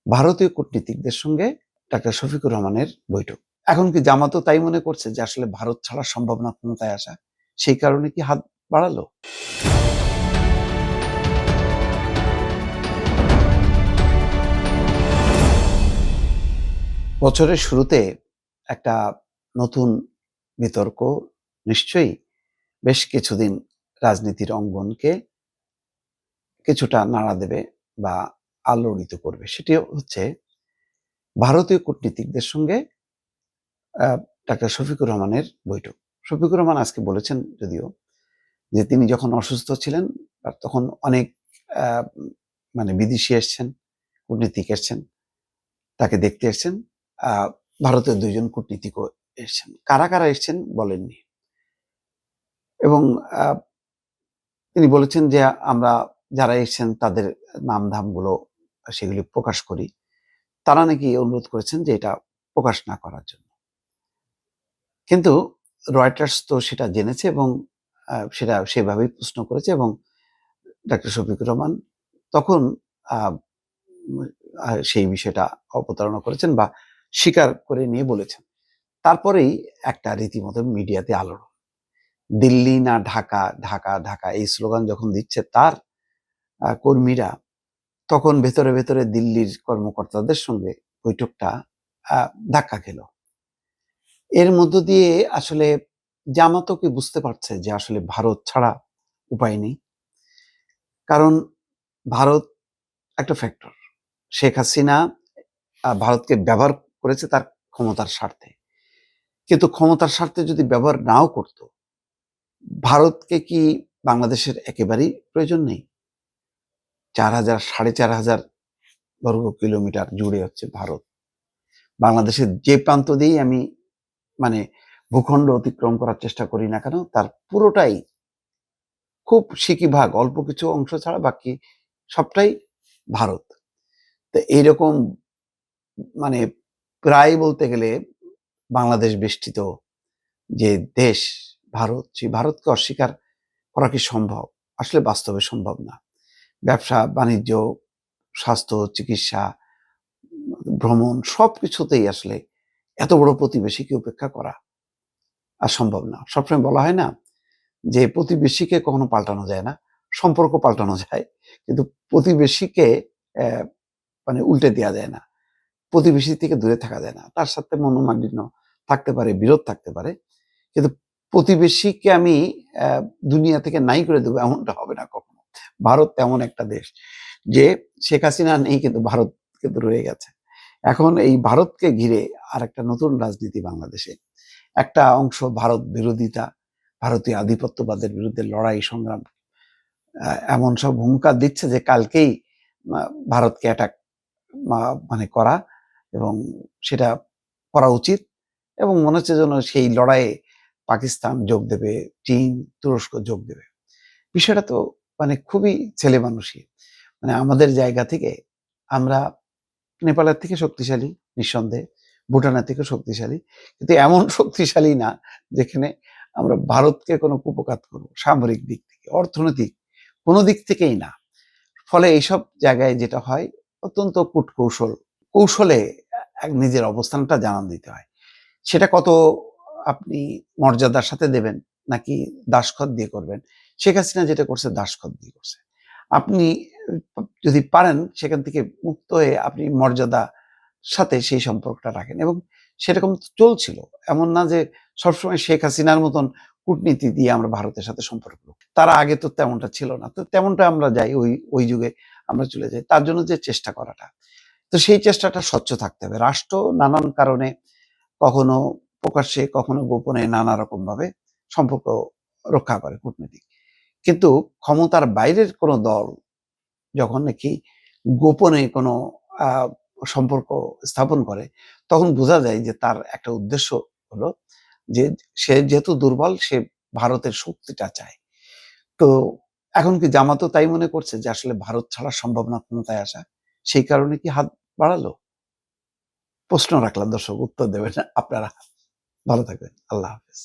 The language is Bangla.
ভারতীয় কূটনীতিকদের সঙ্গে ডাক্তার শফিকুর রহমানের বৈঠক। এখন কি জামাতও তাই মনে করছে যে আসলে ভারত ছাড়া সম্ভব না ক্ষমতায় আসা, সেই কারণে কি হাত বাড়ালো? বছরের শুরুতে একটা নতুন বিতর্ক নিশ্চয়ই বেশ কিছুদিন রাজনীতির অঙ্গনকে কিছুটা নাড়া দেবে বা আলোড়িত করবে। সেটি হচ্ছে ভারতীয় কূটনীতিকদের সঙ্গে ডাক্তার শফিকুর রহমানের বৈঠক। শফিকুর রহমান আজকে বলেছেন যদিও যে তিনি যখন অসুস্থ ছিলেন তখন অনেক আহ, মানে বিদেশি এসছেন, কূটনীতিক এসছেন, তাকে দেখতে এসছেন। আহ, ভারতের দুইজন কূটনীতিকও এসছেন। কারা কারা এসছেন বলেননি। এবং আহ, তিনি বলেছেন যে আমরা যারা এসছেন তাদের নামধামগুলো সেগুলি প্রকাশ করি। তারা নাকি অনুরোধ করেছেন যে এটা প্রকাশ না করার জন্য। কিন্তু রয়টার্স তো সেটা জেনেছে এবং সেটা সেভাবেই প্রশ্ন করেছে এবং ডাক্তার শফিকুর রহমান তখন আহ, সেই বিষয়টা অবতারণা করেছেন বা স্বীকার করে নিয়ে বলেছেন। তারপরেই একটা রীতিমতো মিডিয়াতে আলোড়ন। দিল্লি না ঢাকা, ঢাকা ঢাকা এই স্লোগান যখন দিচ্ছে তার কর্মীরা, তখন ভেতরে ভেতরে দিল্লির কর্মকর্তাদের সঙ্গে বৈঠকটা ধাক্কা খেল। এর মধ্য দিয়ে আসলে জামাতও কি বুঝতে পারছে যে আসলে ভারত ছাড়া উপায় নেই। কারণ ভারত একটা ফ্যাক্টর। শেখ হাসিনা ভারতকে ব্যবহার করেছে তার ক্ষমতার স্বার্থে। কিন্তু ক্ষমতার স্বার্থে যদি ব্যবহার নাও করত, ভারতকে কি বাংলাদেশের একেবারেই প্রয়োজন নেই? 4,000 4,500 বর্গ কিলোমিটার জুড়ে হচ্ছে ভারত। বাংলাদেশের যে প্রান্ত দিয়েই আমি মানে ভূখণ্ড অতিক্রম করার চেষ্টা করি না কেন, তার পুরোটাই খুব সিকি ভাগ, অল্প কিছু অংশ ছাড়া বাকি সবটাই ভারত। তো এইরকম মানে প্রায় বলতে গেলে বাংলাদেশ বেষ্টিত যে দেশ ভারত, সেই ভারতকে অস্বীকার করা কি সম্ভব? আসলে বাস্তবে সম্ভব না। ব্যবসা বাণিজ্য, স্বাস্থ্য, চিকিৎসা, ভ্রমণ সবকিছুতেই আসলে এত বড় প্রতিবেশীকে উপেক্ষা করা আর সম্ভব না। সবসময় বলা হয় না যে প্রতিবেশীকে কখনো পাল্টানো যায় না, সম্পর্ক পাল্টানো যায়, কিন্তু প্রতিবেশীকে আহ, মানে উল্টে দেওয়া যায় না। প্রতিবেশী থেকে দূরে থাকা যায় না। তার সাথে মনোমালিন্য থাকতে পারে, বিরোধ থাকতে পারে, কিন্তু প্রতিবেশীকে আমি আহ, দুনিয়া থেকে নাই করে দেবো এমনটা হবে না কখনো। ভারত তেমন একটা দেশ যে শেখ হাসিনা নেই কিন্তু ভারত কিন্তু রয়ে গেছে। এখন এই ভারতকে ঘিরে আর একটা নতুন রাজনীতি বাংলাদেশে। একটা অংশ ভারত বিরোধিতা, ভারতীয় আধিপত্যবাদের বিরুদ্ধে লড়াই সংগ্রাম এমন সব হুঙ্কার দিচ্ছে যে কালকেই ভারতকে অ্যাটাক মানে করা, এবং সেটা করা উচিত। এবং মনে হচ্ছে যেন সেই লড়াইয়ে পাকিস্তান যোগ দেবে, চীন, তুরস্ক যোগ দেবে। বিষয়টা তো মানে খুবই ছেলে মানুষই। মানে আমাদের জায়গা থেকে আমরা নেপালের থেকে শক্তিশালী নিঃসন্দেহে, ভুটানের থেকে শক্তিশালী, কিন্তু এমন শক্তিশালী না যেখানে আমরা ভারতকে কোনো কুপকাত করবো সামরিক দিক থেকে, অর্থনৈতিক কোনো দিক থেকেই না। ফলে এইসব জায়গায় যেটা হয়, অত্যন্ত কৌশলে নিজের অবস্থানটা জানান দিতে হয়। সেটা কত আপনি মর্যাদার সাথে দেবেন নাকি দাসখত দিয়ে করবেন। শেখ হাসিনা যেটা করছে দাসখত দিয়ে করছে। আপনি যদি পারেন সেখান থেকে মুক্ত হয়ে আপনি মর্যাদার সাথে সেই সম্পর্কটা রাখেন, এবং সেরকম চলছিল। এমন না যে সবসময় শেখ হাসিনার মতন কূটনীতি দিয়ে আমরা ভারতের সাথে সম্পর্ক, তারা আগে তো তেমনটা ছিল না, তো তেমনটা আমরা যাই ওই ওই যুগে আমরা চলে যাই। তার জন্য যে চেষ্টা করাটা, তো সেই চেষ্টাটা স্বচ্ছ থাকতে হবে। রাষ্ট্র নানান কারণে কখনো প্রকাশ্যে কখনো গোপনে নানা রকম ভাবে সম্পর্ক রক্ষা করে কূটনীতিক। কিন্তু ক্ষমতার বাইরের কোনো দল যখন নাকি গোপনে কোনো আহ, সম্পর্ক স্থাপন করে, তখন বোঝা যায় যে তার একটা উদ্দেশ্য হলো যে সে যেহেতু দুর্বল, সে ভারতের শক্তিটা চায়। তো এখন কি জামাতও তাই মনে করছে যে আসলে ভারত ছাড়া সম্ভব না ক্ষমতায় আসা, সেই কারণে কি হাত বাড়ালো? প্রশ্ন রাখলাম, দর্শক উত্তর দেবেন আপনারা। ভালো থাকবেন। আল্লাহ হাফেজ।